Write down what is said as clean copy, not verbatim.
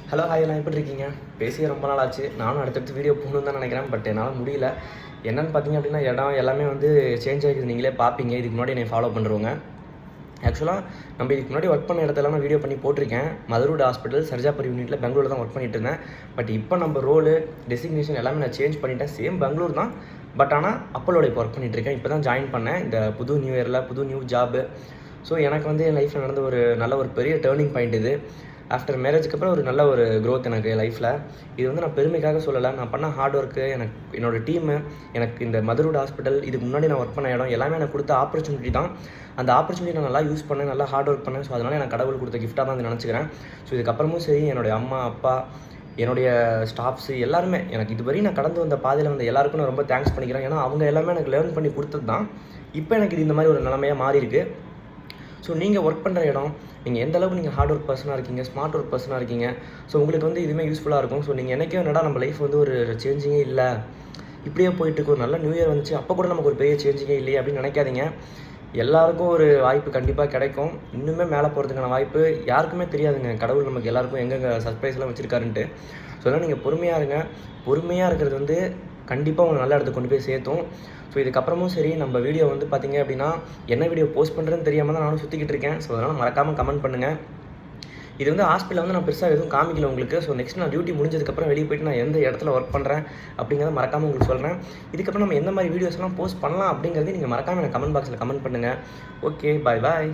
Hello hi எல்லாம் எப்படி இருக்கீங்க? பேசியே ரொம்ப நாள் ஆச்சு. நானும் அடுத்தடுத்து வீடியோ போகணுன்னு தான் நினைக்கிறேன். பட் என்னால் முடியல. என்னென்னு பார்த்தீங்க அப்படின்னா இடம் எல்லாமே வந்து சேஞ்ச் ஆகிக்குது. நீங்களே பார்ப்பீங்க இதுக்கு முன்னாடி என்னை ஃபாலோ பண்ணுறவங்க. ஆக்சுவலாக நம்ம இதுக்கு முன்னாடி ஒர்க் பண்ண இடத்துல நான் வீடியோ பண்ணி போட்டிருக்கேன். மதுரோட ஹாஸ்பிட்டல் சர்ஜாபுரி யூனிட்டில் பெங்களூரில் தான் ஒர்க் பண்ணிட்டு இருந்தேன். பட் இப்போ நம்ம ரோலு டெசிக்னேஷன் எல்லாமே நான் சேஞ்ச் பண்ணிட்டேன். சேம் பெங்களூர் தான். பட் ஆனால் அப்பளோட இப்போ ஒர்க் பண்ணிகிட்ருக்கேன். இப்போ தான் ஜாயின் பண்ணேன் இந்த புது நியூ இயரில் புது நியூ ஜாபு. ஸோ எனக்கு வந்து என் லைஃப்பில் நடந்த ஒரு நல்ல ஒரு பெரிய டேர்னிங் பாயிண்ட் இது. ஆஃப்டர் மேரேஜுக்கு அப்புறம் ஒரு நல்ல ஒரு க்ரோத் எனக்கு லைஃப்பில். இது வந்து நான் பெருமைக்காக சொல்லலை. நான் பண்ண ஹார்ட் ஒர்க்கு, எனக்கு என்னோடய டீமு, எனக்கு இந்த மதுரோட ஹாஸ்பிட்டல், இதுக்கு முன்னாடி நான் ஒர்க் பண்ண இடம் எல்லாமே எனக்கு கொடுத்த ஆப்பர்ச்சுனிட்டி தான். அந்த ஆப்பர்ச்சுனிட்டி நான் நல்லா யூஸ் பண்ணேன், நல்லா ஹார்ட் ஒர்க் பண்ணேன். ஸோ அதனால் எனக்கு கடவுள் கொடுத்த கிஃப்ட்டாக தான் அதை நினச்சிக்கிறேன். ஸோ இதுக்கப்புறமும் சரி, என்னுடைய அம்மா அப்பா, என்னுடைய ஸ்டாஃப்ஸு எல்லாருமே எனக்கு இதுவரை நான் கடந்து வந்த பாதையில் வந்து எல்லாருக்கும் நான் ரொம்ப தேங்க்ஸ் பண்ணிக்கிறேன். ஏன்னா அவங்க எல்லாமே எனக்கு லேர்ன் பண்ணி கொடுத்தது தான் இப்போ எனக்கு இது இந்த மாதிரி ஒரு நிலைமையாக மாறி இருக்குது. ஸோ நீங்கள் ஒர்க் பண்ணுற இடம், நீங்கள் எந்த அளவுக்கு நீங்கள் ஹார்ட் ஒர்க் பர்சனாக இருக்கீங்க, ஸ்மார்ட் ஒர்க் பர்சனாக இருக்கீங்க. ஸோ உங்களுக்கு வந்து இதுவுமே யூஸ்ஃபுல்லாக இருக்கும். ஸோ நீங்கள் என்றைக்கும் என்னடா நம்ம லைஃப் வந்து ஒரு சேஞ்சிங்கே இல்லை, இப்படியே போயிட்டுருக்கு, ஒரு நல்ல நியூ இயர் வந்துச்சு அப்போ கூட நமக்கு ஒரு பெரிய சேஞ்சிங்கே இல்லையே அப்படின்னு நினைக்காதீங்க. எல்லாருக்கும் ஒரு வாய்ப்பு கண்டிப்பாக கிடைக்கும். இன்னுமே மேலே போகிறதுக்கான வாய்ப்பு யாருக்குமே தெரியாதுங்க. கடவுள் நமக்கு எல்லாருக்கும் எங்கெங்கே சர்ப்ரைஸ்லாம் வச்சுருக்காருன்ட்டு. ஸோ அதனால் நீங்கள் பொறுமையாக இருங்க. பொறுமையாக இருக்கிறது வந்து கண்டிப்பாக உங்களை நல்ல இடத்துக்கு கொண்டு போய் சேர்த்தும். ஸோ இதுக்கப்புறமும் சரி, நம்ம வீடியோ வந்து பார்த்திங்க அப்படின்னா என்ன வீடியோ போஸ்ட் பண்ணுறதுன்னு தெரியாமல் தான் நானும் சுற்றிக்கிட்டு இருக்கேன். ஸோ அதனால் மறக்காமல் கமெண்ட் பண்ணுங்கள். இது வந்து ஹாஸ்பிட்டலில் வந்து நான் பெருசாக எதுவும் காமிக்கல உங்களுக்கு. ஸோ நெக்ஸ்ட் நான் டியூட்டி முடிஞ்சதுக்கப்புறம் வெளியே போய்ட்டு நான் எந்த இடத்துல ஒர்க் பண்ணுறேன் அப்படிங்கிறத மறக்காமல் உங்களுக்கு சொல்கிறேன். இதுக்கப்புறம் நம்ம எந்த மாதிரி வீடியோஸ்லாம் போஸ்ட் பண்ணலாம் அப்படிங்கிறதையும் நீங்கள் மறக்காமல் எனக்கு கமெண்ட் பாக்ஸில் கமெண்ட் பண்ணுங்கள். ஓகே, பாய் பாய்.